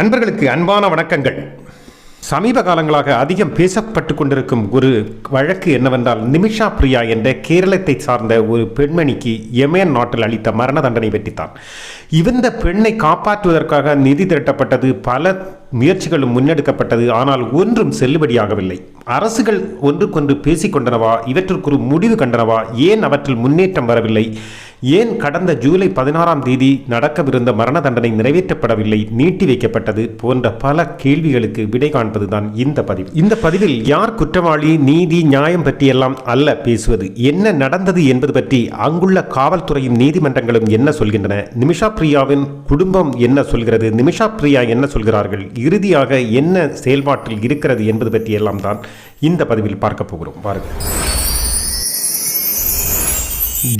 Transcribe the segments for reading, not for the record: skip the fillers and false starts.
அன்பர்களுக்கு அன்பான வணக்கங்கள். சமீப காலங்களாக அதிகம் பேசப்பட்டு கொண்டிருக்கும் ஒரு வழக்கு என்னவென்றால், நிமிஷா பிரியா என்ற கேரளத்தை சார்ந்த ஒரு பெண்மணிக்கு யெமன் நாட்டில் அளித்த மரண தண்டனை பற்றித்தான். இந்த பெண்ணை காப்பாற்றுவதற்காக நிதி திரட்டப்பட்டது, பல முயற்சிகளும் முன்னெடுக்கப்பட்டது. ஆனால் ஒன்றும் செல்லுபடியாகவில்லை. அரசுகள் ஒன்றுக்கொன்று பேசிக்கொண்டனவா? இவற்றுக்கு ஒரு முடிவு கண்டனவா? ஏன் அவற்றில் முன்னேற்றம் வரவில்லை? ஏன் கடந்த ஜூலை 16ஆம் தேதி நடக்கவிருந்த மரண தண்டனை நிறைவேற்றப்படவில்லை, நீட்டி வைக்கப்பட்டது? போன்ற பல கேள்விகளுக்கு விடை காண்பதுதான் இந்த பதிவு. இந்த பதிவில் யார் குற்றவாளி, நீதி, நியாயம் பற்றியெல்லாம் அல்ல பேசுவது, என்ன நடந்தது என்பது பற்றி அங்குள்ள காவல்துறையும் நீதிமன்றங்களும் என்ன சொல்கின்றன, நிமிஷா பிரியாவின் குடும்பம் என்ன சொல்கிறது, நிமிஷா பிரியா என்ன சொல்கிறார்கள், இறுதியாக என்ன செயல்பாட்டில் இருக்கிறது என்பது பற்றியெல்லாம் தான் இந்த பதிவில் பார்க்க போகிறோம். பாருங்கள்.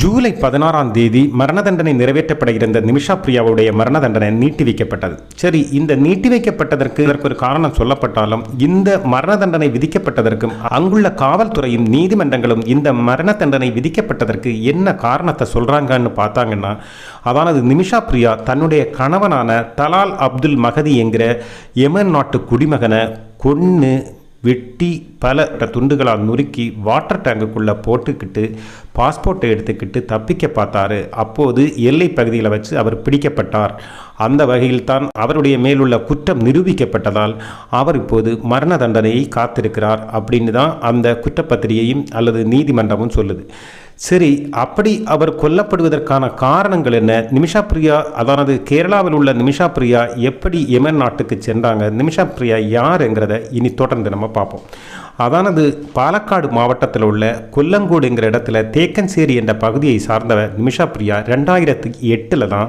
ஜூலை 16ஆம் தேதி மரண தண்டனை நிறைவேற்றப்பட இருந்த நிமிஷா பிரியாவுடைய மரண தண்டனை நீட்டி வைக்கப்பட்டது. சரி, இந்த நீட்டி வைக்கப்பட்டதற்கு இதற்கு ஒரு காரணம் சொல்லப்பட்டாலும், இந்த மரண தண்டனை விதிக்கப்பட்டதற்கும் அங்குள்ள காவல்துறையும் நீதிமன்றங்களும் இந்த மரண தண்டனை விதிக்கப்பட்டதற்கு என்ன காரணத்தை சொல்றாங்கன்னு பார்த்தாங்கன்னா, அதாவது நிமிஷா பிரியா தன்னுடைய கணவனான தலால் அப்துல் மகதி என்கிற யெமன் நாட்டு குடிமகனை கொன்று வெட்டி பல துண்டுகளால் நுறுக்கி வாட்டர் டேங்குக்குள்ளே போட்டுக்கிட்டு பாஸ்போர்ட்டை எடுத்துக்கிட்டு தப்பிக்க பார்த்தாரு. அப்போது எல்லை பகுதியில் வச்சு அவர் பிடிக்கப்பட்டார். அந்த வகையில் தான் அவருடைய மேலுள்ள குற்றம் நிரூபிக்கப்பட்டதால் அவர் இப்போது மரண தண்டனையை காத்திருக்கிறார் அப்படின்னு தான் அந்த குற்றப்பத்திரிகையும் அல்லது நீதிமன்றமும் சொல்லுது. சரி, அப்படி அவர் கொல்லப்படுவதற்கான காரணங்கள் என்ன? நிமிஷா பிரியா, அதாவது கேரளாவில் உள்ள நிமிஷா பிரியா எப்படி யெமன் நாட்டுக்கு சென்றாங்க, நிமிஷா பிரியா யாருங்கிறத இனி தொடர்ந்து நம்ம பார்ப்போம். அதானது பாலக்காடு மாவட்டத்தில் உள்ள கொல்லங்கோடு என்கிற இடத்துல தேக்கன்சேரி என்ற பகுதியை சார்ந்தவர் நிமிஷா பிரியா 2008 தான்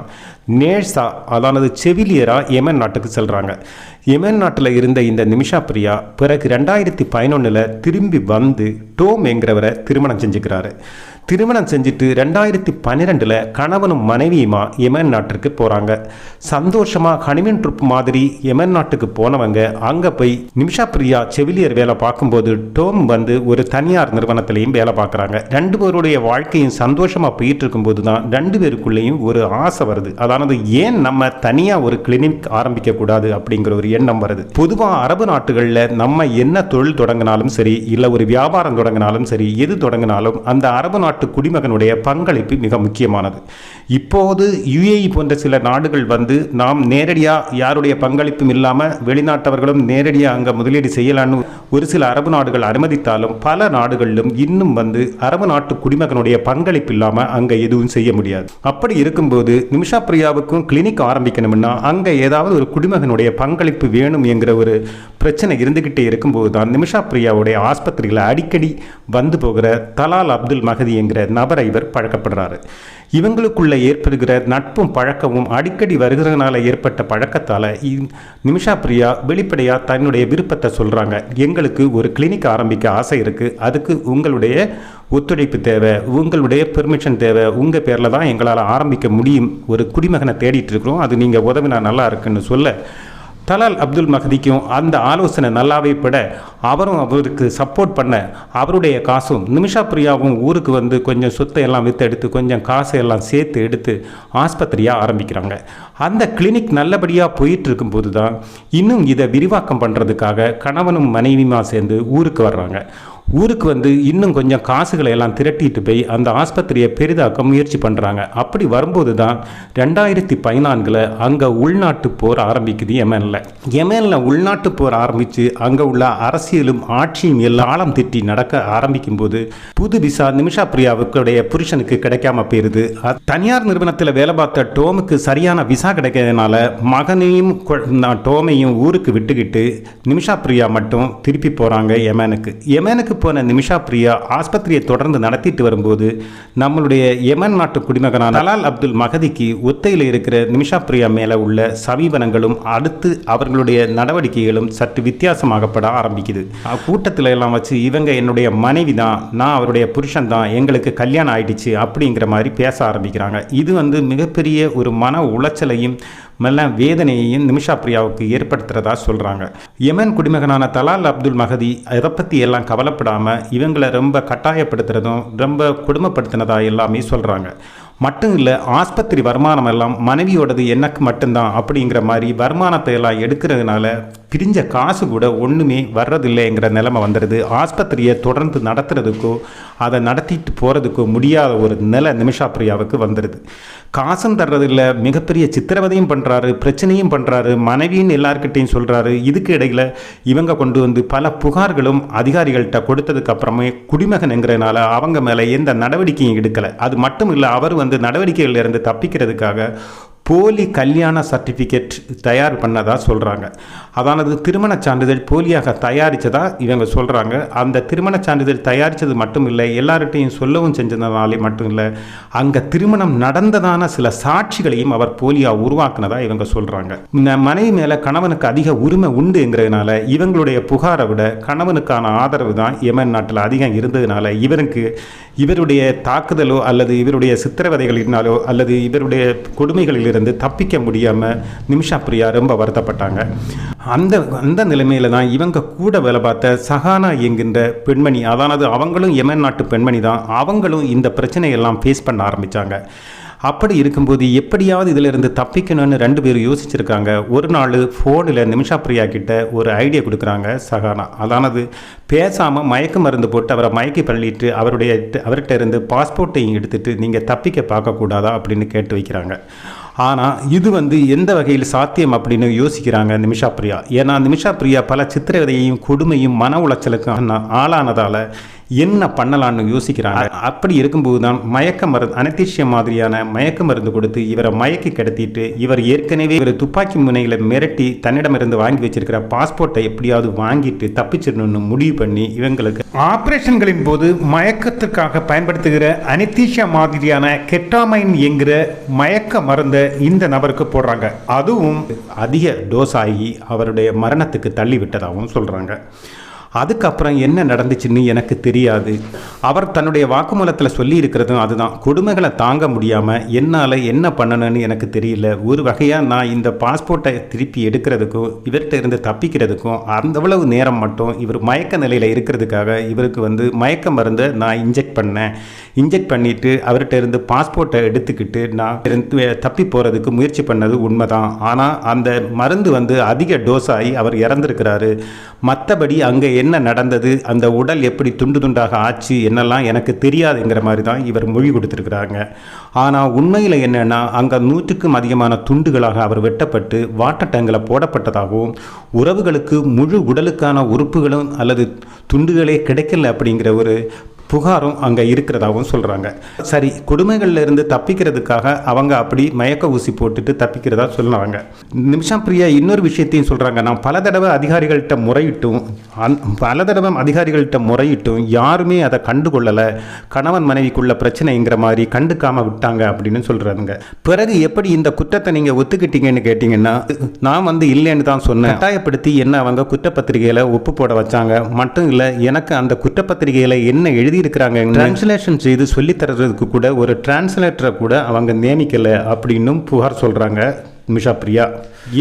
நேர்ஸா, அதானது செவிலியராக யெமன் நாட்டுக்கு செல்கிறாங்க. யெமன் நாட்டில் இருந்த இந்த நிமிஷா பிரியா பிறகு 2011 திரும்பி வந்து டோம் என்கிறவரை திருமணம் செஞ்சுக்கிறாரு. திருமணம் செஞ்சுட்டு 2012 கணவனும் மனைவியுமா யெமன் நாட்டிற்கு போகிறாங்க. சந்தோஷமாக ஹனிமூன் ட்ரிப் மாதிரி யெமன் நாட்டுக்கு போனவங்க அங்கே போய் நிமிஷா பிரியா செவிலியர் வேலை பார்க்கும்போது டோம் வந்து ஒரு தனியார் நிறுவனத்திலையும் வேலை பார்க்குறாங்க. ரெண்டு பேருடைய வாழ்க்கையும் சந்தோஷமாக போயிட்டு இருக்கும்போது தான் ரெண்டு பேருக்குள்ளேயும் ஒரு ஆசை வருது. அதானது ஏன் நம்ம தனியாக ஒரு கிளினிக் ஆரம்பிக்கக்கூடாது அப்படிங்கிற ஒரு எண்ணம் வருது. பொதுவாக அரபு நாட்டுகளில் நம்ம என்ன தொழில் தொடங்கினாலும் சரி, இல்லை ஒரு வியாபாரம் தொடங்கினாலும் சரி, எது தொடங்கினாலும் அந்த அரபு நாட்டு குடிமகனுடைய பங்களிப்பு மிக முக்கியமானது. இப்போது UAE போன்ற சில நாடுகள் வந்து நாம் நேரடியாக யாருடைய பங்களிப்பும் இல்லாமல் வெளிநாட்டவர்களும் நேரடியாக அங்கே முதலீடு செய்யலான்னு ஒரு சில அரபு நாடுகள் அனுமதித்தாலும், பல நாடுகளிலும் இன்னும் வந்து அரபு நாட்டு குடிமகனுடைய பங்களிப்பு இல்லாமல் அங்கே எதுவும் செய்ய முடியாது. அப்படி இருக்கும்போது நிமிஷா பிரியாவுக்கும் கிளினிக் ஆரம்பிக்கணும்னா அங்கே ஏதாவது ஒரு குடிமகனுடைய பங்களிப்பு வேணும் என்கிற ஒரு பிரச்சனை இருந்துகிட்டே இருக்கும்போது தான் நிமிஷா பிரியாவுடைய ஆஸ்பத்திரியில் அடிக்கடி வந்து போகிற தலால் அப்துல் மகதி என்கிற நபரை இவர் பழக்கப்படுறாரு. இவங்களுக்குள்ள ஏற்படுகிற நட்பும் பழக்கமும் அடிக்கடி வருகிறதுனால ஏற்பட்ட பழக்கத்தால் நிமிஷா பிரியா வெளிப்படையாக தன்னுடைய விருப்பத்தை சொல்கிறாங்க. எங்களுக்கு ஒரு கிளினிக் ஆரம்பிக்க ஆசை இருக்குது, அதுக்கு உங்களுடைய ஒத்துழைப்பு தேவை, உங்களுடைய பெர்மிஷன் தேவை, உங்கள் பேரில் தான் எங்களால் ஆரம்பிக்க முடியும், ஒரு குடிமகனை தேடிட்டு இருக்கிறோம், அது நீங்கள் உதவினா நல்லா இருக்குன்னு சொல்ல தலால் அப்துல் மகதிக்கும் அந்த ஆலோசனை நல்லாவே பட அவரும் அவருக்கு சப்போர்ட் பண்ண அவருடைய காசும் நிமிஷா பிரியாவும் ஊருக்கு வந்து கொஞ்சம் சொத்தை எல்லாம் விற்று எடுத்து கொஞ்சம் காசை எல்லாம் சேர்த்து எடுத்து ஆஸ்பத்திரியாக ஆரம்பிக்கிறாங்க. அந்த கிளினிக் நல்லபடியாக போயிட்டு இருக்கும்போது தான் இன்னும் இதை விரிவாக்கம் பண்ணுறதுக்காக கணவனும் மனைவியுமா சேர்ந்து ஊருக்கு வர்றாங்க. ஊருக்கு வந்து இன்னும் கொஞ்சம் காசுகளை எல்லாம் திரட்டிட்டு போய் அந்த ஆஸ்பத்திரியை பெரிதாக்க முயற்சி பண்ணுறாங்க. அப்படி வரும்போது தான் 2014 அங்கே உள்நாட்டு போர் ஆரம்பிக்குது. யெமனில் உள்நாட்டு போர் ஆரம்பித்து அங்கே உள்ள அரசியலும் ஆட்சியும் எல்லாம் ஆழம் திட்டி நடக்க ஆரம்பிக்கும் போது புது விசா நிமிஷா பிரியாவுடைய புருஷனுக்கு கிடைக்காம போயிருது. தனியார் நிறுவனத்தில் வேலை பார்த்த டோமுக்கு சரியான விசா கிடைக்கிறதுனால மகனையும் டோமையும் ஊருக்கு விட்டுக்கிட்டு நிமிஷா பிரியா மட்டும் திருப்பி போகிறாங்க யெமனுக்கு போன நிமிஷா பிரியா ஆஸ்பத்திரியை தொடர்ந்து நடத்திட்டு வரும்போது நம்மளுடைய யெமன் நாட்டு குடிமகனான தலால் அப்துல் மகதிக்கு ஒத்தையில் இருக்கிற நிமிஷா பிரியா மேலே உள்ள சமீபனங்களும் அடுத்து அவர்களுடைய நடவடிக்கைகளும் சற்று வித்தியாசமாகப்பட ஆரம்பிக்குது. கூட்டத்தில் எல்லாம் வச்சு இவங்க என்னுடைய மனைவி தான், நான் அவருடைய புருஷன் தான், எங்களுக்கு கல்யாணம் ஆயிடுச்சு அப்படிங்கிற மாதிரி பேச ஆரம்பிக்கிறாங்க. இது வந்து மிகப்பெரிய ஒரு மன உளைச்சலையும் வேதனையையும் நிமிஷா பிரியாவுக்கு ஏற்படுத்துறதா சொல்கிறாங்க. யெமன் குடிமகனான தலால் அப்துல் மகதி இதை பற்றி எல்லாம் கவலைப்படாமல் இவங்களை ரொம்ப கட்டாயப்படுத்துறதும் ரொம்ப கொடுமைப்படுத்தினதா எல்லாமே சொல்கிறாங்க. மட்டும் இல்லை, ஆஸ்பத்திரி வருமானம் எல்லாம் மனைவியோடது எனக்கு மட்டும்தான் அப்படிங்கிற மாதிரி வருமானத்தை எல்லாம் எடுக்கிறதுனால பிரிஞ்ச காசு கூட ஒன்றுமே வர்றதில்லைங்கிற நிலைமை வந்துடுது. ஆஸ்பத்திரியை தொடர்ந்து நடத்துறதுக்கோ அதை நடத்திட்டு போகிறதுக்கோ முடியாத ஒரு நிலை நிமிஷா பிரியாவுக்கு வந்துடுது. காசும் தர்றதில்லை, மிகப்பெரிய சித்திரவதையும் பண்ணுறாரு, பிரச்சனையும் பண்ணுறாரு, மனைவின்னு எல்லாருக்கிட்டையும் சொல்கிறாரு. இதுக்கு இடையில் இவங்க கொண்டு வந்து பல புகார்களும் அதிகாரிகள்கிட்ட கொடுத்ததுக்கு அப்புறமே குடிமகன்ங்கிறதுனால அவங்க மேலே எந்த நடவடிக்கையும் எடுக்கலை. அது மட்டும் இல்லை, அவர் வந்து நடவடிக்கைகளிலிருந்து தப்பிக்கிறதுக்காக போலி கல்யாண சர்டிஃபிகேட் தயார் பண்ணதா சொல்கிறாங்க. அதானது திருமண சான்றிதழ் போலியாக தயாரித்ததா இவங்க சொல்கிறாங்க. அந்த திருமண சான்றிதழ் தயாரித்தது மட்டும் இல்லை, எல்லார்கிட்டையும் சொல்லவும் செஞ்சதுனாலே மட்டும் இல்லை, அங்கே திருமணம் நடந்ததான சில சாட்சிகளையும் அவர் போலியாக உருவாக்குனதா இவங்க சொல்கிறாங்க. மனைவி மேலே கணவனுக்கு அதிக உரிமை உண்டுங்கிறதுனால இவங்களுடைய புகாரை விட கணவனுக்கான ஆதரவு தான் யமன் நாட்டில் அதிகம் இருந்ததுனால இவருடைய தாக்குதலோ அல்லது இவருடைய சித்திரவதைகளினாலோ அல்லது இவருடைய கொடுமைகளிலிருந்து தப்பிக்க முடியாமல் நிமிஷா பிரியா ரொம்ப வருத்தப்பட்டாங்க. அந்த நிலைமையில தான் இவங்க கூட வேலை பார்த்த சஹானா என்கின்ற பெண்மணி, அதானது அவங்களும் யமன் நாட்டு பெண்மணி தான், அவங்களும் இந்த பிரச்சனையெல்லாம் ஃபேஸ் பண்ண ஆரம்பித்தாங்க. அப்படி இருக்கும்போது எப்படியாவது இதிலிருந்து தப்பிக்கணும்னு 2 பேரும் யோசிச்சிருக்காங்க. ஒரு நாள் ஃபோனில் நிமிஷா பிரியா கிட்ட ஒரு ஐடியா கொடுக்குறாங்க சஹானா. அதானது பேசாமல் மயக்க மருந்து போட்டு அவரை மயக்கி பள்ளிட்டு அவர்கிட்ட இருந்து பாஸ்போர்ட்டையும் எடுத்துகிட்டு நீங்கள் தப்பிக்க பார்க்கக்கூடாதா அப்படின்னு கேட்டு வைக்கிறாங்க. ஆனால் இது வந்து எந்த வகையில் சாத்தியம் அப்படின்னு யோசிக்கிறாங்க நிமிஷா பிரியா. ஏன்னா நிமிஷா பிரியா பல சித்திரவதையையும் கொடுமையும் மன உளைச்சலுக்கும் ஆளானதால் என்ன பண்ணலான்னு யோசிக்கிறாங்க. அப்படி இருக்கும்போது தான் மயக்க மருந்து, அனஸ்தீசியா மாதிரியான மயக்க மருந்து கொடுத்து இவரை மயக்கி கடத்திட்டு இவர் ஏற்கனவே இவர் துப்பாக்கி முனையில் மிரட்டி தன்னிடமிருந்து வாங்கி வச்சிருக்கிற பாஸ்போர்ட்டை எப்படியாவது வாங்கிட்டு தப்பிச்சிடணும்னு முடிவு பண்ணி இவங்களுக்கு ஆபரேஷன்களின் போது மயக்கத்திற்காக பயன்படுத்துகிற அனஸ்தீசியா மாதிரியான கெட்டாமைன் என்கிற மயக்க மருந்தை இந்த நபருக்கு போடுறாங்க. அதுவும் அதிக டோஸ் ஆகி அவருடைய மரணத்துக்கு தள்ளி விட்டதாகவும் சொல்கிறாங்க. அதுக்கப்புறம் என்ன நடந்துச்சுன்னு எனக்கு தெரியாது. அவர் தன்னுடைய வாக்குமூலத்தில் சொல்லி இருக்கிறதும் அதுதான். கொடுமைகளை தாங்க முடியாமல் என்னால் என்ன பண்ணணும்னு எனக்கு தெரியல. ஒரு வகையாக நான் இந்த பாஸ்போர்ட்டை திருப்பி எடுக்கிறதுக்கும் இவர்கிட்ட இருந்து தப்பிக்கிறதுக்கும் அவ்வளவு நேரம் மட்டும் இவர் மயக்க நிலையில் இருக்கிறதுக்காக இவருக்கு வந்து மயக்க மருந்தை நான் இன்ஜெக்ட் பண்ணிவிட்டு அவர்கிட்ட இருந்து பாஸ்போர்ட்டை எடுத்துக்கிட்டு நான் தப்பி போகிறதுக்கு முயற்சி பண்ணது உண்மைதான். ஆனால் அந்த மருந்து வந்து அதிக டோஸ் ஆகி அவர் இறந்துருக்கிறாரு. மற்றபடி அங்கே என்ன நடந்தது, அந்த உடல் எப்படி துண்டு துண்டாக ஆச்சு என்னெல்லாம் எனக்கு தெரியாதுங்கிற மாதிரி தான் இவர் மொழி கொடுத்துருக்குறாங்க. ஆனால் உண்மையில் என்னென்னா அங்கே 100க்கும் அதிகமான துண்டுகளாக அவர் வெட்டப்பட்டு வாட்டர் டேங்கில் போடப்பட்டதாகவும் உறவுகளுக்கு முழு உடலுக்கான உறுப்புகளும் அல்லது துண்டுகளே கிடைக்கல அப்படிங்கிற ஒரு புகாரும் அங்கே இருக்கிறதாகவும் சொல்கிறாங்க. சரி, கொடுமைகளில் இருந்து தப்பிக்கிறதுக்காக அவங்க அப்படி மயக்க ஊசி போட்டுட்டு தப்பிக்கிறதா சொல்லுவாங்க. நிமிஷா பிரியா இன்னொரு விஷயத்தையும் சொல்கிறாங்க. நான் பல தடவை அதிகாரிகள்கிட்ட முறையிட்டும் யாருமே அதை கண்டுகொள்ளலை, கணவன் மனைவிக்குள்ள பிரச்சனைங்கிற மாதிரி கண்டுக்காமல் விட்டாங்க அப்படின்னு சொல்கிறாங்க. பிறகு எப்படி இந்த குற்றத்தை நீங்கள் ஒத்துக்கிட்டீங்கன்னு கேட்டிங்கன்னா, நான் வந்து இல்லைன்னு தான் சொன்னேன். கட்டாயப்படுத்தி என்ன அவங்க குற்றப்பத்திரிகையில் ஒப்பு போட வச்சாங்க. மட்டும் இல்லை, எனக்கு அந்த குற்றப்பத்திரிகையில் என்ன எழுதி இருக்கிறாங்க டிரான்ஸ்லேஷன் செய்து சொல்லித்தரதுக்கு கூட ஒரு டிரான்ஸ்லேட்டரை கூட அவங்க நியமிக்கலை அப்படின்னும் புகார் சொல்கிறாங்க நிமிஷா பிரியா.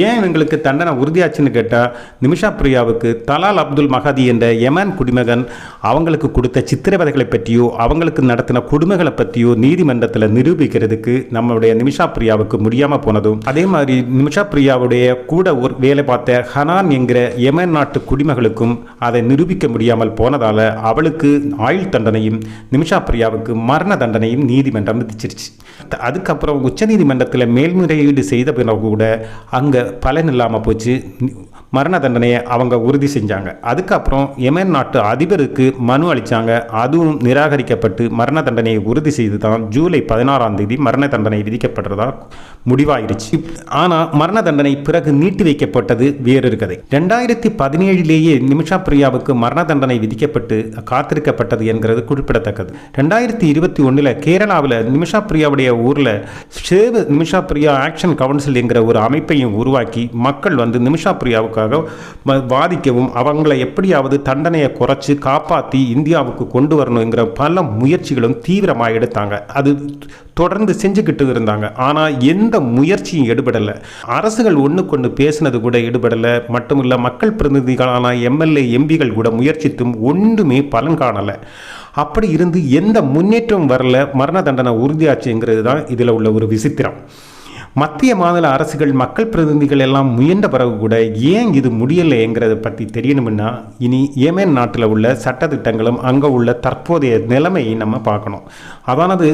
ஏன் இவங்களுக்கு தண்டனை உறுதியாச்சுன்னு கேட்டால், நிமிஷா பிரியாவுக்கு தலால் அப்துல் மஹதி என்ற யமன் குடிமகன் அவங்களுக்கு கொடுத்த சித்திரவதைகளை பற்றியோ அவங்களுக்கு நடத்தின கொடுமைகளை பற்றியோ நீதிமன்றத்தில் நிரூபிக்கிறதுக்கு நம்மளுடைய நிமிஷா பிரியாவுக்கு முடியாமல் போனதும், அதே மாதிரி நிமிஷா பிரியாவுடைய கூட ஒரு வேலை பார்த்த ஹனான் என்கிற யமன் நாட்டு குடிமகளுக்கும் அதை நிரூபிக்க முடியாமல் போனதால் அவளுக்கு ஆயுள் தண்டனையும் நிமிஷா பிரியாவுக்கு மரண தண்டனையும் நீதிமன்றம் விதிச்சிருச்சு. அதுக்கப்புறம் உச்சநீதிமன்றத்தில் மேல்முறையீடு செய்த பிறகு கூட அங்கே பலன் இல்லாமல் போச்சு. மரண தண்டனையை அவங்க உறுதி செஞ்சாங்க. அதுக்கப்புறம் யமன் நாட்டு அதிபருக்கு மனு அளித்தாங்க. அதுவும் நிராகரிக்கப்பட்டு மரண தண்டனையை உறுதி செய்து தான் ஜூலை 16ஆம் தேதி மரண தண்டனை விதிக்கப்பட்டதா முடிவாயிருச்சு. ஆனால் மரண தண்டனை பிறகு நீட்டி வைக்கப்பட்டது வேறொரு கதை. 2017 நிமிஷா பிரியாவுக்கு மரண தண்டனை விதிக்கப்பட்டு காத்திருக்கப்பட்டது என்கிறது குறிப்பிடத்தக்கது. 2021 கேரளாவில் நிமிஷா பிரியாவுடைய ஊரில் save Nimisha Priya action council என்கிற ஒரு அமைப்பையும் உருவாக்கி மக்கள் வந்து நிமிஷா பிரியாவுக்காக வாதிக்கவும் அவங்களை எப்படியாவது தண்டனையை குறைச்சி காப்பாற்றி இந்தியாவுக்கு கொண்டு வரணுங்கிற பல முயற்சிகளும் தீவிரமாக எடுத்தாங்க. அது தொடர்ந்து செஞ்சுக்கிட்டு இருந்தாங்க. ஆனால் எந்த முயற்சியும் எடுபடலை. அரசுகள் ஒன்றுக்கொண்டு பேசினது கூட எடுபடலை. மட்டுமில்ல, மக்கள் பிரதிநிதிகளான எம்எல்ஏ எம்பிகள் கூட முயற்சித்தும் ஒன்றுமே பலன் காணலை. அப்படி இருந்து எந்த முன்னேற்றம் வரல, மரண தண்டனை உறுதியாச்சுங்கிறது தான் இதில் உள்ள ஒரு விசித்திரம். மத்திய மாநில அரசுகள் மக்கள் பிரதிநிதிகள் எல்லாம் முயன்ற பிறகு கூட ஏன் இது முடியலைங்கிறத பற்றி தெரியணும்னா இனி யெமன் நாட்டில் உள்ள சட்டத்திட்டங்களும் அங்கே உள்ள தற்போதைய நிலைமையை நம்ம பார்க்கணும். அதானது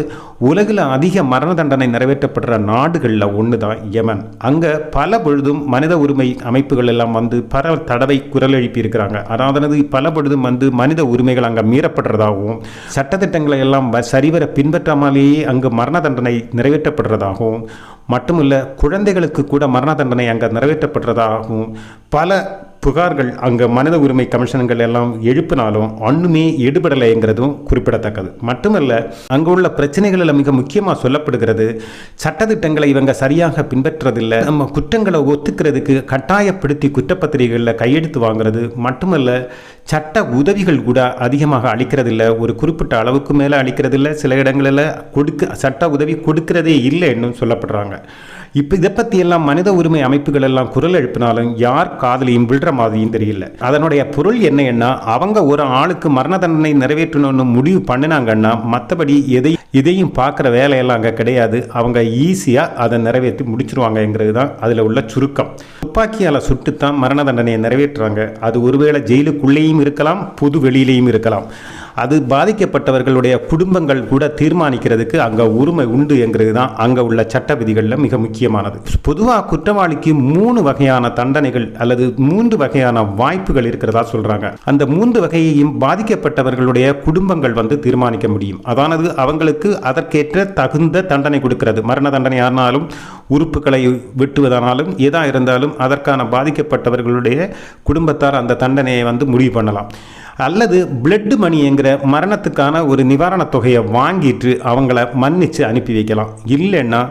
உலகில் அதிக மரண தண்டனை நிறைவேற்றப்படுற நாடுகளில் ஒன்று தான் யெமன். அங்கே பல பொழுதும் மனித உரிமை அமைப்புகள் எல்லாம் வந்து பல தடவை குரல் எழுப்பி இருக்கிறாங்க. அதாவது பல பொழுதும் வந்து மனித உரிமைகள் அங்கே மீறப்படுறதாகவும் சட்டத்திட்டங்களை எல்லாம் சரிவர பின்பற்றாமலேயே அங்கு மரண தண்டனை நிறைவேற்றப்படுறதாகவும் மட்டுமல்ல, குழந்தைகளுக்கு கூட மரண தண்டனை அங்கே நிறைவேற்றப்படுறதாகவும் பல புகார்கள் அங்கே மனித உரிமை கமிஷன்கள் எல்லாம் எழுப்பினாலும் ஒன்றுமே எடுபடலைங்கிறதும் குறிப்பிடத்தக்கது. மட்டுமல்ல, அங்கே உள்ள பிரச்சனைகளில் மிக முக்கியமாக சொல்லப்படுகிறது, சட்டத்திட்டங்களை இவங்க சரியாக பின்பற்றதில்லை. நம்ம குற்றங்களை ஒத்துக்கிறதுக்கு கட்டாயப்படுத்தி குற்றப்பத்திரிகைகளில் கையெழுத்து வாங்குறது மட்டுமல்ல, சட்ட உதவிகள் கூட அதிகமாக அளிக்கிறதில்லை. ஒரு குறிப்பிட்ட அளவுக்கு மேலே அளிக்கிறதில்லை. சில இடங்களில் சட்ட உதவி கொடுக்கிறதே இல்லை என்னும் சொல்லப்படுறாங்க. இப்போ இதை பற்றி எல்லாம் மனித உரிமை அமைப்புகள் எல்லாம் குரல் எழுப்பினாலும் யார் காதலையும் விழுற மாதிரியும் தெரியல. அதனுடைய பொருள் என்னன்னா, அவங்க ஒரு ஆளுக்கு மரண தண்டனை நிறைவேற்றணும்னு முடிவு பண்ணினாங்கன்னா மற்றபடி இதையும் பார்க்குற வேலையெல்லாம் அங்கே கிடையாது. அவங்க ஈஸியாக அதை நிறைவேற்றி முடிச்சிருவாங்கங்கிறது தான் அதில் உள்ள சுருக்கம். துப்பாக்கியால் சுட்டுத்தான் மரண தண்டனையை நிறைவேற்றுறாங்க. அது ஒருவேளை ஜெயிலுக்குள்ளேயும் இருக்கலாம், பொது வெளியிலையும் இருக்கலாம். அது பாதிக்கப்பட்டவர்களுடைய குடும்பங்கள் கூட தீர்மானிக்கிறதுக்கு அங்கே உரிமை உண்டு என்கிறது தான் அங்கே உள்ள சட்ட விதிகளில் மிக முக்கியமானது. பொதுவாக குற்றவாளிக்கு 3 வகையான தண்டனைகள் அல்லது 3 வகையான வாய்ப்புகள் இருக்கிறதா சொல்கிறாங்க. அந்த 3 வகையையும் பாதிக்கப்பட்டவர்களுடைய குடும்பங்கள் வந்து தீர்மானிக்க முடியும். அதானது அவங்களுக்கு அதற்கேற்ற தகுந்த தண்டனை கொடுக்கிறது. மரண தண்டனை ஆனாலும், உறுப்புகளை வெட்டுவதானாலும், எதாக இருந்தாலும் அதற்கான பாதிக்கப்பட்டவர்களுடைய குடும்பத்தார் அந்த தண்டனையை வந்து முடிவு பண்ணலாம். அல்லது பிளட் மணிங்கிற மரணத்துக்கான ஒரு நிவாரணத் தொகையை வாங்கிட்டு அவங்கள மன்னித்து அனுப்பி வைக்கலாம். இல்லைன்னா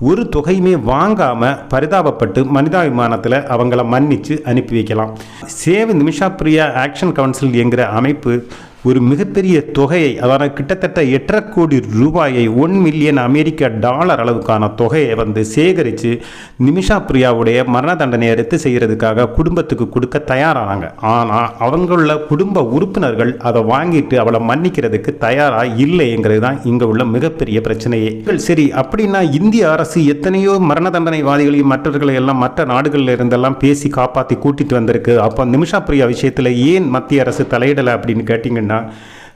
ஒரு தொகையுமே வாங்காமல் பரிதாபப்பட்டு மனிதாபிமானத்தில் அவங்கள மன்னித்து அனுப்பி வைக்கலாம். Save Nimisha Priya action council என்கிற அமைப்பு ஒரு மிகப்பெரிய தொகையை, அதாவது கிட்டத்தட்ட 8.5 கோடி ரூபாயை, $1 மில்லியன் அமெரிக்க டாலர் அளவுக்கான தொகையை வந்து சேகரித்து நிமிஷா பிரியாவுடைய மரண தண்டனையை ரத்து செய்கிறதுக்காக குடும்பத்துக்கு கொடுக்க தயாரானாங்க. ஆனால் அவங்கள குடும்ப உறுப்பினர்கள் அதை வாங்கிட்டு அவளை மன்னிக்கிறதுக்கு தயாராக இல்லைங்கிறது தான் இங்கே உள்ள மிகப்பெரிய பிரச்சனையே. சரி, அப்படின்னா இந்திய அரசு எத்தனையோ மரண தண்டனைவாதிகளையும் மற்றவர்களை எல்லாம் மற்ற நாடுகளில் இருந்தெல்லாம் பேசி காப்பாற்றி கூட்டிட்டு வந்திருக்கு. அப்போ நிமிஷா பிரியா விஷயத்தில் ஏன் மத்திய அரசு தலையிடலை அப்படின்னு கேட்டிங்கன்னா,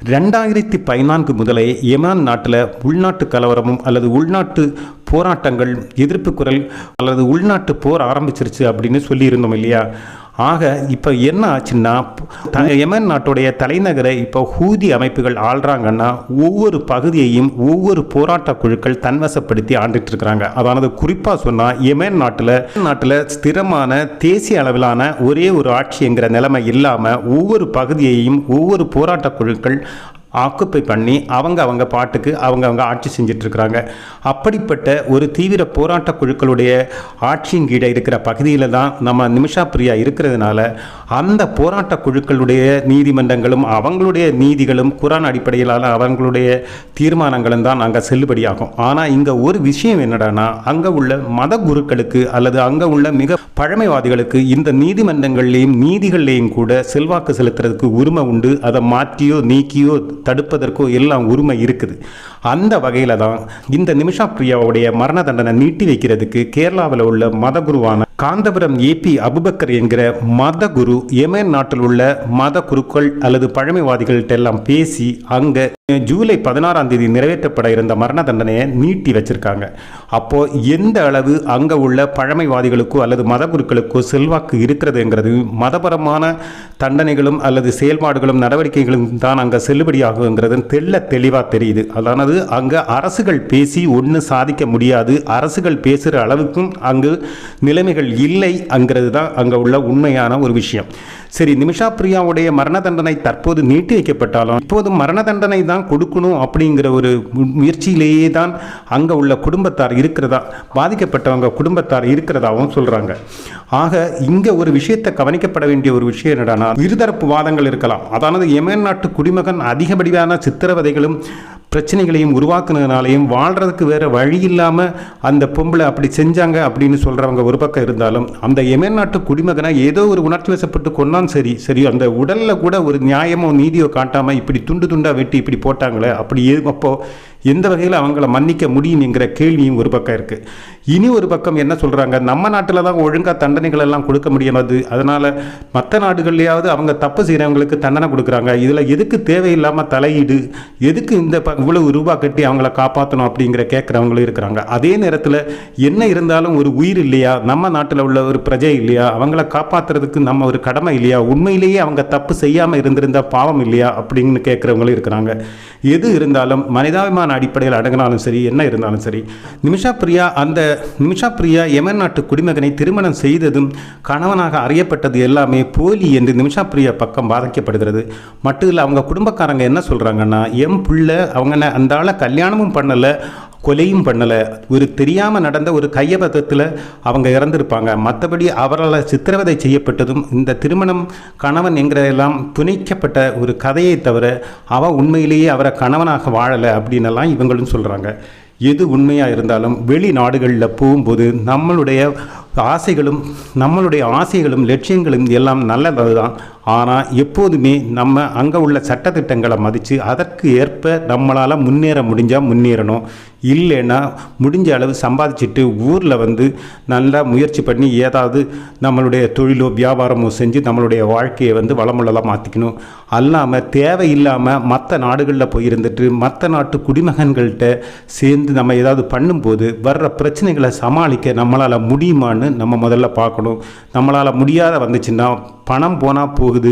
2014 முதலே யெமன் நாட்டில் உள்நாட்டு கலவரமும் அல்லது உள்நாட்டு போராட்டங்கள், எதிர்ப்பு குரல் அல்லது உள்நாட்டு போர் ஆரம்பிச்சிருச்சு அப்படின்னு சொல்லியிருந்தோம் இல்லையா? ஆக இப்போ என்ன ஆச்சுன்னா, யெமன் நாட்டுடைய தலைநகரை இப்போ ஹூதி அமைப்புகள் ஆள்றாங்கன்னா ஒவ்வொரு பகுதியையும் ஒவ்வொரு போராட்ட குழுக்கள் தன்வசப்படுத்தி ஆண்டுட்டு இருக்கிறாங்க. அதாவது குறிப்பாக சொன்னால் யெமன் நாட்டில் ஸ்திரமான தேசிய அளவிலான ஒரே ஒரு ஆட்சிங்கிற நிலைமை இல்லாமல் ஒவ்வொரு பகுதியையும் ஒவ்வொரு போராட்ட குழுக்கள் ஆக்குப்பை பண்ணி அவங்க பாட்டுக்கு அவங்க ஆட்சி செஞ்சிட்ருக்கிறாங்க. அப்படிப்பட்ட ஒரு தீவிர போராட்ட குழுக்களுடைய ஆட்சியின் கீழே இருக்கிற பகுதியில் தான் நம்ம நிமிஷா பிரியா இருக்கிறதுனால அந்த போராட்ட குழுக்களுடைய நீதிமன்றங்களும் அவங்களுடைய நீதிகளும் குரான் அடிப்படையிலான அவங்களுடைய தீர்மானங்களும் தான் அங்கே செல்லுபடியாகும். ஆனால் இங்கே ஒரு விஷயம் என்னடானா, அங்கே உள்ள மத குருக்களுக்கு அல்லது அங்கே உள்ள மிக பழமைவாதிகளுக்கு இந்த நீதிமன்றங்கள்லேயும் நீதிகள்லேயும் கூட செல்வாக்கு செலுத்துறதுக்கு உரிமை உண்டு. அதை மாற்றியோ நீக்கியோ தடுப்பதற்கோ எல்லாம் உரிமை இருக்குது. அந்த வகையில் தான் இந்த நிமிஷா பிரியாவுடைய மரண தண்டனை நீட்டி வைக்கிறதுக்கு கேரளாவில் உள்ள மதகுருவான காந்தபுரம் ஏபி அபுபக்கர் என்கிற மதகுரு யெமன் நாட்டில் உள்ள மத குருக்கள் அல்லது பழமைவாதிகள்கிட்ட எல்லாம் பேசி அங்கே ஜூலை 16 நிறைவேற்றப்பட இருந்த மரண தண்டனையை நீட்டி வச்சிருக்காங்க. அப்போ எந்த அளவு அங்கே உள்ள பழமைவாதிகளுக்கோ அல்லது மதகுருக்களுக்கோ செல்வாக்கு இருக்கிறதுங்கிறது மதபரமான தண்டனைகளும் அல்லது செயல்பாடுகளும் நடவடிக்கைகளும் தான் அங்கே செல்லுபடியாகுங்கிறது தெளிவாக தெரியுது. அதானது அங்கே அரசுகள் பேசி ஒன்று சாதிக்க முடியாது, அரசுகள் பேசுகிற அளவுக்கும் அங்கு நிலைமைகள் இல்லை அங்கிறது தான் அங்கே உள்ள உண்மையான ஒரு விஷயம். சரி, நிமிஷா பிரியாவுடைய மரண தண்டனை தற்போது நீட்டி வைக்கப்பட்டாலும் இப்போது மரண தண்டனை தான் கொடுக்கணும் அப்படிங்கிற ஒரு முயற்சியிலேயே தான் அங்கே உள்ள குடும்பத்தார் இருக்கிறதா, பாதிக்கப்பட்டவங்க குடும்பத்தார் இருக்கிறதாகவும் சொல்கிறாங்க. ஆக இங்கே ஒரு விஷயத்தை கவனிக்கப்பட வேண்டிய ஒரு விஷயம் என்னடானா, இருதரப்பு வாதங்கள் இருக்கலாம். அதானது யெமன் நாட்டு குடிமகன் அதிகப்படியான சித்திரவதைகளும் பிரச்சனைகளையும் உருவாக்குனதுனாலையும் வாழ்கிறதுக்கு வேறு வழி இல்லாமல் அந்த பொம்பளை அப்படி செஞ்சாங்க அப்படின்னு சொல்கிறவங்க ஒரு பக்கம் இருந்தாலும், அந்த யெமன் நாட்டு குடிமகனை ஏதோ ஒரு உணர்ச்சி வசப்பட்டு கொண்டான், சரி அந்த உடலில் கூட ஒரு நியாயமோ நீதியோ காட்டாமல் இப்படி துண்டு துண்டாக வெட்டி இப்படி போட்டாங்களே, அப்படி அப்போது எந்த வகையில் அவங்கள மன்னிக்க முடியும் என்கிற கேள்வியும் ஒரு பக்கம் இருக்குது. இனி ஒரு பக்கம் என்ன சொல்கிறாங்க, நம்ம நாட்டில் தான் ஒழுங்காக தண்டனைகள் எல்லாம் கொடுக்க முடியாது, அதனால் மற்ற நாடுகள்லையாவது அவங்க தப்பு செய்கிறவங்களுக்கு தண்டனை கொடுக்குறாங்க, இதில் எதுக்கு தேவையில்லாமல் தலையீடு, எதுக்கு இந்த இவ்வளவு ரூபா கட்டி அவங்கள காப்பாற்றணும் அப்படிங்கிற கேட்குறவங்களும் இருக்கிறாங்க. அதே நேரத்தில் என்ன இருந்தாலும் ஒரு உயிர் இல்லையா, நம்ம நாட்டில் உள்ள ஒரு பிரஜை இல்லையா, அவங்கள காப்பாற்றுறதுக்கு நம்ம ஒரு கடமை இல்லையா, உண்மையிலேயே அவங்க தப்பு செய்யாமல் இருந்திருந்தால் பாவம் இல்லையா அப்படின்னு கேட்குறவங்களும் இருக்கிறாங்க. எது இருந்தாலும் மனிதாபிமான அடிப்படையில் அடங்கினாலும் சரி, என்ன இருந்தாலும் சரி, நிமிஷா பிரியா யெமன் நாட்டு குடிமகனை திருமணம் செய்ததும் கணவனாக அறியப்பட்டது எல்லாமே போலி என்று நிமிஷா பிரியா பக்கம் பாதிக்கப்படுகிறது. மட்டும் இல்லை, அவங்க குடும்பக்காரங்க என்ன சொல்கிறாங்கன்னா, புள்ள அவங்க அந்த ஆளை கல்யாணமும் பண்ணலை, கொலையும் பண்ணலை, ஒரு தெரியாமல் நடந்த ஒரு கையபத்தத்தில் அவங்க இறந்துருப்பாங்க, மற்றபடி அவரால் சித்திரவதை செய்யப்பட்டதும் இந்த திருமணம் கணவன் என்கிறதெல்லாம் துணைக்கப்பட்ட ஒரு கதையை தவிர அவள் உண்மையிலேயே அவரை கணவனாக வாழலை அப்படின்னெல்லாம் இவங்களும் சொல்கிறாங்க. எது உண்மையாக இருந்தாலும் வெளிநாடுகளில் போகும்போது நம்மளுடைய ஆசைகளும் லட்சியங்களும் எல்லாம் நல்லது தான். ஆனால் எப்போதுமே நம்ம அங்கே உள்ள சட்டத்திட்டங்களை மதித்து அதற்கு ஏற்ப நம்மளால் முன்னேற முடிஞ்சால் முன்னேறணும், இல்லைன்னா முடிஞ்ச அளவு சம்பாதிச்சுட்டு ஊரில் நல்லா முயற்சி பண்ணி ஏதாவது நம்மளுடைய தொழிலோ வியாபாரமோ செஞ்சு நம்மளுடைய வாழ்க்கையை வளமுள்ளதாக மாற்றிக்கணும். அல்லாமல் தேவையில்லாமல் மற்ற நாடுகளில் போய் இருந்துட்டு மற்ற நாட்டு குடிமகன்கள்கிட்ட சேர்ந்து நம்ம ஏதாவது பண்ணும்போது வர்ற பிரச்சனைகளை சமாளிக்க நம்மளால் முடியுமான்னு நம்ம முதல்ல பார்க்கணும். நம்மளால் முடியாத வந்துச்சுன்னா பணம் போனால் போகுது,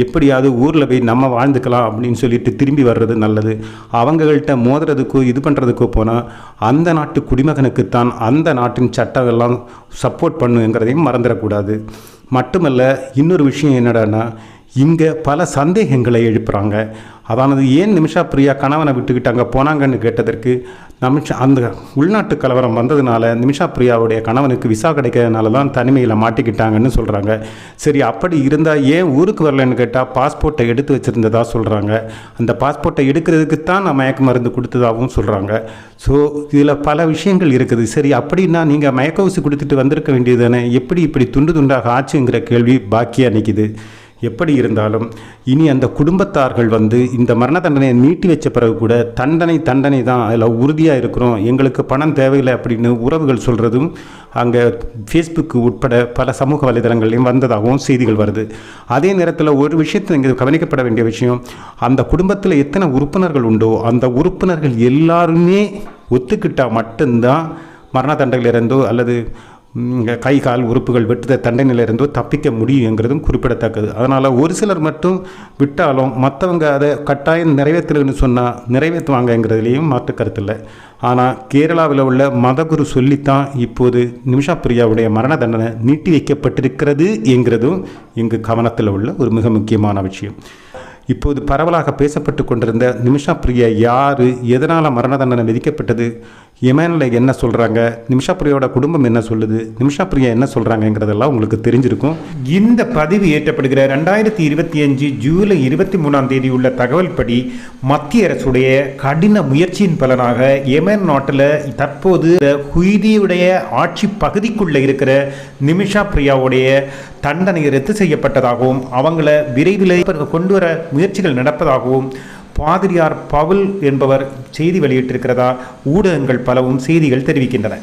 எப்படியாவது ஊரில் போய் நம்ம வாழ்ந்துக்கலாம் அப்படின்னு சொல்லிட்டு திரும்பி வர்றது நல்லது. அவங்கள்ட்ட மோதுறதுக்கோ இது பண்ணுறதுக்கோ போனால் அந்த நாட்டு குடிமகனுக்குத்தான் அந்த நாட்டின் சட்டம் எல்லாம் சப்போர்ட் பண்ணுங்கிறதையும் மறந்துடக்கூடாது. மட்டுமல்ல, இன்னொரு விஷயம் என்னடான்னா, இங்கே பல சந்தேகங்களை எழுப்புகிறாங்க. அதானது ஏன் நிமிஷா பிரியா கணவனை விட்டுக்கிட்டு அங்கே போனாங்கன்னு கேட்டதற்கு, அந்த உள்நாட்டு கலவரம் வந்ததுனால நிமிஷா பிரியாவுடைய கணவனுக்கு விசா கிடைக்கிறதுனால தான் தனிமையில் மாட்டிக்கிட்டாங்கன்னு சொல்கிறாங்க. சரி, அப்படி இருந்தால் ஏன் ஊருக்கு வரலன்னு கேட்டால் பாஸ்போர்ட்டை எடுத்து வச்சுருந்ததாக சொல்கிறாங்க. அந்த பாஸ்போர்ட்டை எடுக்கிறதுக்கு தான் நான் மயக்க மருந்து கொடுத்ததாகவும் சொல்கிறாங்க. ஸோ இதில் பல விஷயங்கள் இருக்குது. சரி, அப்படின்னா நீங்கள் மயக்க ஊசி கொடுத்துட்டு வந்திருக்க வேண்டியது தானே, எப்படி இப்படி துண்டு துண்டாக ஆச்சுங்கிற கேள்வி பாக்கியாக நிற்கிது. எப்படி இருந்தாலும் இனி அந்த குடும்பத்தார்கள் இந்த மரண தண்டனையை நீட்டி வச்ச பிறகு கூட தண்டனை தான், அதில் உறுதியாக இருக்கிறோம், எங்களுக்கு பணம் தேவையில்லை அப்படின்னு உறவுகள் சொல்கிறதும் அங்கே ஃபேஸ்புக்கு உட்பட பல சமூக வலைதளங்களையும் வந்ததாகவும் செய்திகள் வருது. அதே நேரத்தில் ஒரு விஷயத்தில் இங்கே கவனிக்கப்பட வேண்டிய விஷயம், அந்த குடும்பத்தில் எத்தனை உறுப்பினர்கள் உண்டோ அந்த உறுப்பினர்கள் எல்லாருமே ஒத்துக்கிட்டால் மட்டும்தான் மரண தண்டனையிலிருந்தோ அல்லது கை கால் உறுப்புகள் வெட்டுத தண்டனையிலிருந்தோ தப்பிக்க முடியுங்கிறதும் குறிப்பிடத்தக்கது. அதனால் ஒரு சிலர் மட்டும் விட்டாலும் மற்றவங்க அதை கட்டாயம் நிறைவேற்றலன்னு சொன்னால் நிறைவேற்றுவாங்கங்கிறதுலேயும் மாற்று கருத்தில்லை. ஆனால் கேரளாவில் உள்ள மதகுரு சொல்லித்தான் இப்போது நிமிஷா பிரியாவுடைய மரண தண்டனை நீட்டி வைக்கப்பட்டிருக்கிறது என்கிறதும் இங்கு கவனத்தில் உள்ள ஒரு மிக முக்கியமான விஷயம். இப்போது பரவலாக பேசப்பட்டு கொண்டிருந்த நிமிஷா பிரியா யார், எதனால் மரண தண்டனை விதிக்கப்பட்டது, யெமனில் என்ன சொல்கிறாங்க, நிமிஷா பிரியாவோட குடும்பம் என்ன சொல்லுது, நிமிஷா பிரியா என்ன சொல்கிறாங்கங்கிறதெல்லாம் உங்களுக்கு தெரிஞ்சிருக்கும். இந்த பதிவு ஏற்றப்படுகிற 2025 ஜூலை 23 உள்ள தகவல் படி மத்திய அரசுடைய கடின முயற்சியின் பலனாக யெமன் நாட்டில் தற்போது ஹுய்தியுடைய ஆட்சி பகுதிக்குள்ளே இருக்கிற நிமிஷா பிரியாவுடைய தண்டனை ரத்து செய்யப்பட்டதாகவும் அவங்கள விரைவில் கொண்டு வர முயற்சிகள் நடப்பதாகவும் பாதிரியார் பவுல் என்பவர் செய்தி வெளியிட்டிருக்கிறதா ஊடகங்கள் பலவும் செய்திகள் தெரிவிக்கின்றன.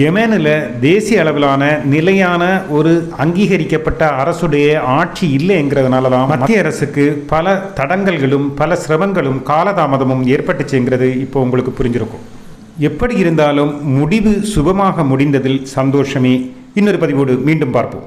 யெமனில் தேசிய அளவிலான நிலையான ஒரு அங்கீகரிக்கப்பட்ட அரசுடைய ஆட்சி இல்லைங்கிறதுனால தான் மத்திய அரசுக்கு பல தடங்கல்களும் பல சிரமங்களும் காலதாமதமும் ஏற்பட்டுச்சுங்கிறது இப்போ உங்களுக்கு புரிஞ்சிருக்கும். எப்படி இருந்தாலும் முடிவு சுபமாக முடிந்ததில் சந்தோஷமே. இன்னொரு பதிவோடு மீண்டும் பார்ப்போம்.